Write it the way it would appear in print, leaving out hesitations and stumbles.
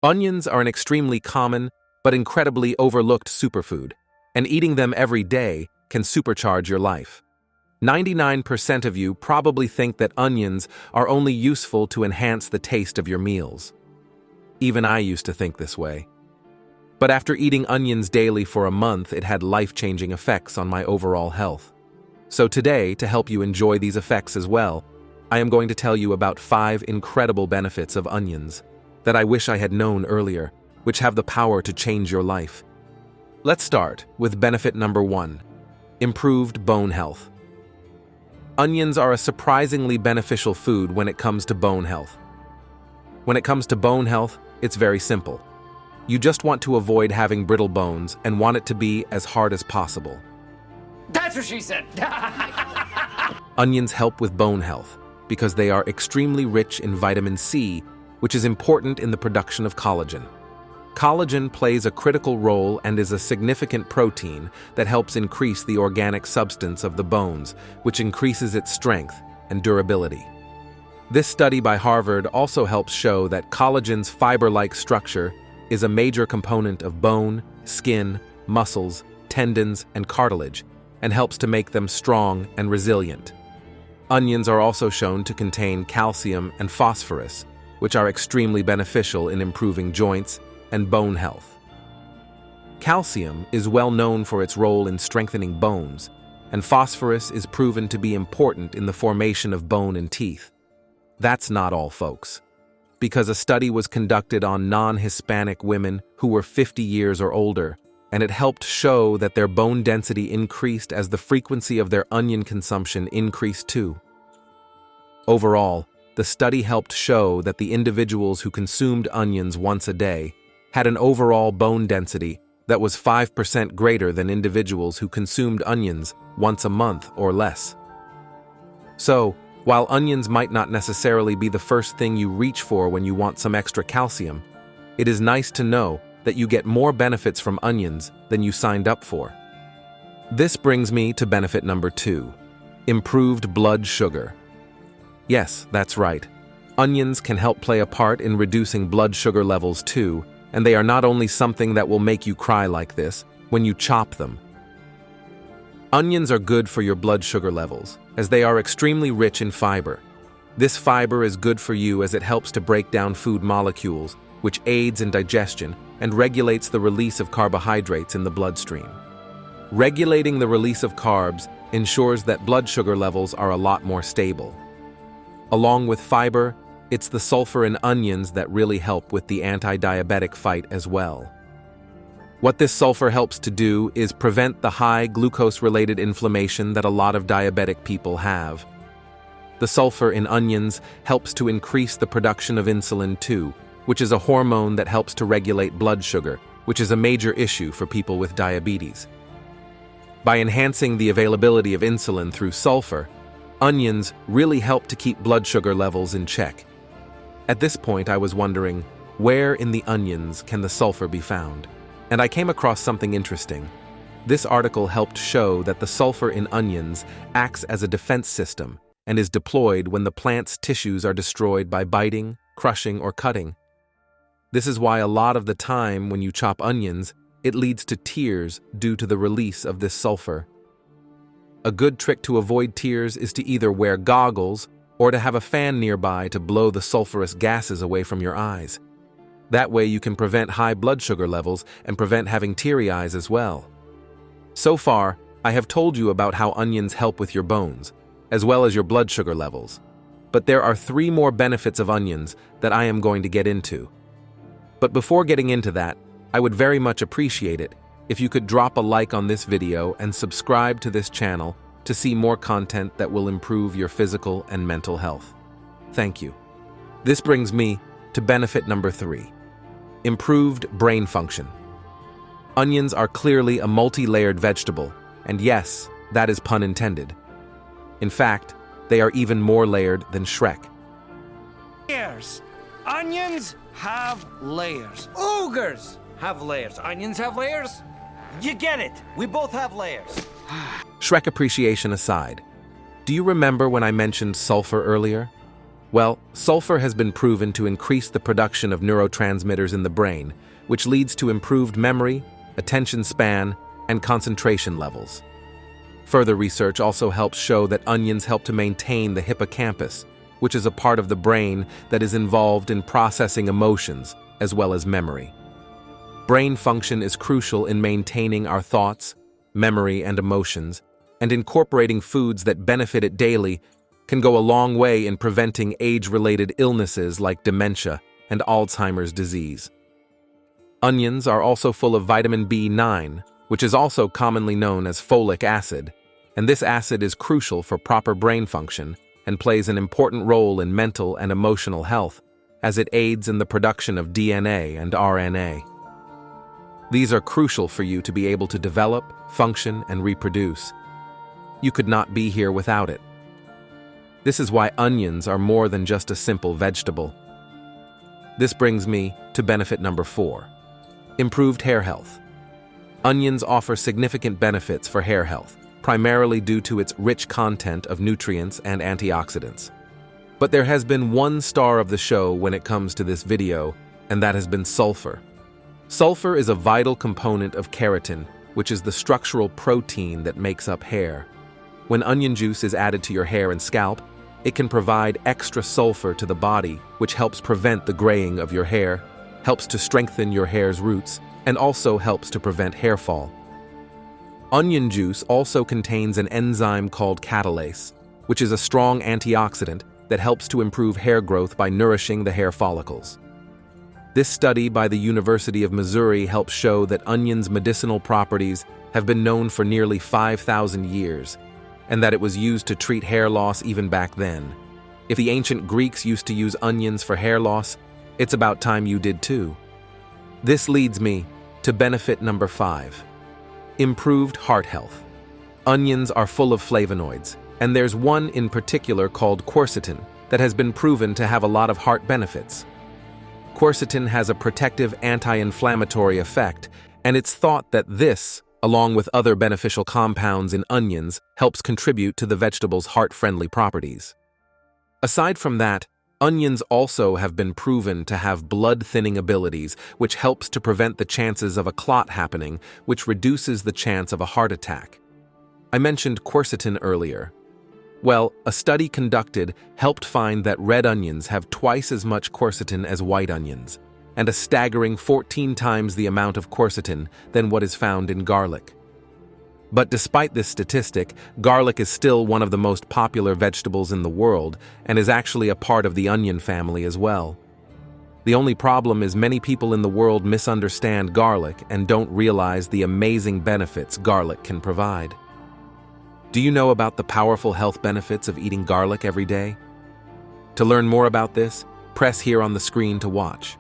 Onions are an extremely common but incredibly overlooked superfood, and eating them every day can supercharge your life. 99% of you probably think that onions are only useful to enhance the taste of your meals. Even I used to think this way. But after eating onions daily for a month, it had life-changing effects on my overall health. So today, to help you enjoy these effects as well, I am going to tell you about 5 incredible benefits of onions that I wish I had known earlier, which have the power to change your life. Let's start with benefit number 1, improved bone health. Onions are a surprisingly beneficial food when it comes to bone health. When it comes to bone health, it's very simple. You just want to avoid having brittle bones and want it to be as hard as possible. That's what she said! Onions help with bone health because they are extremely rich in vitamin C, which is important in the production of collagen. Collagen plays a critical role and is a significant protein that helps increase the organic substance of the bones, which increases its strength and durability. This study by Harvard also helps show that collagen's fiber-like structure is a major component of bone, skin, muscles, tendons, and cartilage, and helps to make them strong and resilient. Onions are also shown to contain calcium and phosphorus, which are extremely beneficial in improving joints and bone health. Calcium is well known for its role in strengthening bones, and phosphorus is proven to be important in the formation of bone and teeth. That's not all, folks. Because a study was conducted on non-Hispanic women who were 50 years or older, and it helped show that their bone density increased as the frequency of their onion consumption increased too. Overall, the study helped show that the individuals who consumed onions once a day had an overall bone density that was 5% greater than individuals who consumed onions once a month or less. So, while onions might not necessarily be the first thing you reach for when you want some extra calcium, it is nice to know that you get more benefits from onions than you signed up for. This brings me to benefit number 2, improved blood sugar. Yes, that's right. Onions can help play a part in reducing blood sugar levels too, and they are not only something that will make you cry like this when you chop them. Onions are good for your blood sugar levels, as they are extremely rich in fiber. This fiber is good for you as it helps to break down food molecules, which aids in digestion and regulates the release of carbohydrates in the bloodstream. Regulating the release of carbs ensures that blood sugar levels are a lot more stable. Along with fiber, it's the sulfur in onions that really help with the anti-diabetic fight as well. What this sulfur helps to do is prevent the high glucose-related inflammation that a lot of diabetic people have. The sulfur in onions helps to increase the production of insulin too, which is a hormone that helps to regulate blood sugar, which is a major issue for people with diabetes. By enhancing the availability of insulin through sulfur, onions really help to keep blood sugar levels in check. At this point, I was wondering, where in the onions can the sulfur be found? And I came across something interesting. This article helped show that the sulfur in onions acts as a defense system and is deployed when the plant's tissues are destroyed by biting, crushing, or cutting. This is why a lot of the time when you chop onions, it leads to tears due to the release of this sulfur. A good trick to avoid tears is to either wear goggles or to have a fan nearby to blow the sulfurous gases away from your eyes. That way you can prevent high blood sugar levels and prevent having teary eyes as well. So far, I have told you about how onions help with your bones, as well as your blood sugar levels. But there are 3 more benefits of onions that I am going to get into. But before getting into that, I would very much appreciate it if you could drop a like on this video and subscribe to this channel to see more content that will improve your physical and mental health. Thank you. This brings me to benefit number 3, improved brain function. Onions are clearly a multi-layered vegetable, and yes, that is pun intended. In fact, they are even more layered than Shrek. Layers. Onions have layers. Ogres have layers. Onions have layers. You get it. We both have layers. Shrek appreciation aside, do you remember when I mentioned sulfur earlier? Well, sulfur has been proven to increase the production of neurotransmitters in the brain, which leads to improved memory, attention span, and concentration levels. Further research also helps show that onions help to maintain the hippocampus, which is a part of the brain that is involved in processing emotions as well as memory. Brain function is crucial in maintaining our thoughts, memory, and emotions, and incorporating foods that benefit it daily can go a long way in preventing age-related illnesses like dementia and Alzheimer's disease. Onions are also full of vitamin B9, which is also commonly known as folic acid, and this acid is crucial for proper brain function and plays an important role in mental and emotional health, as it aids in the production of DNA and RNA. These are crucial for you to be able to develop, function, and reproduce. You could not be here without it. This is why onions are more than just a simple vegetable. This brings me to benefit number 4. Improved hair health. Onions offer significant benefits for hair health, primarily due to its rich content of nutrients and antioxidants. But there has been one star of the show when it comes to this video, and that has been sulfur. Sulfur is a vital component of keratin, which is the structural protein that makes up hair. When onion juice is added to your hair and scalp, it can provide extra sulfur to the body, which helps prevent the graying of your hair, helps to strengthen your hair's roots, and also helps to prevent hair fall. Onion juice also contains an enzyme called catalase, which is a strong antioxidant that helps to improve hair growth by nourishing the hair follicles. This study by the University of Missouri helps show that onions' medicinal properties have been known for nearly 5,000 years, and that it was used to treat hair loss even back then. If the ancient Greeks used to use onions for hair loss, it's about time you did too. This leads me to benefit number 5. Improved heart health. Onions are full of flavonoids, and there's one in particular called quercetin that has been proven to have a lot of heart benefits. Quercetin has a protective anti-inflammatory effect, and it's thought that this, along with other beneficial compounds in onions, helps contribute to the vegetable's heart-friendly properties. Aside from that, onions also have been proven to have blood-thinning abilities, which helps to prevent the chances of a clot happening, which reduces the chance of a heart attack. I mentioned quercetin earlier. Well, a study conducted helped find that red onions have twice as much quercetin as white onions, and a staggering 14 times the amount of quercetin than what is found in garlic. But despite this statistic, garlic is still one of the most popular vegetables in the world and is actually a part of the onion family as well. The only problem is many people in the world misunderstand garlic and don't realize the amazing benefits garlic can provide. Do you know about the powerful health benefits of eating garlic every day? To learn more about this, press here on the screen to watch.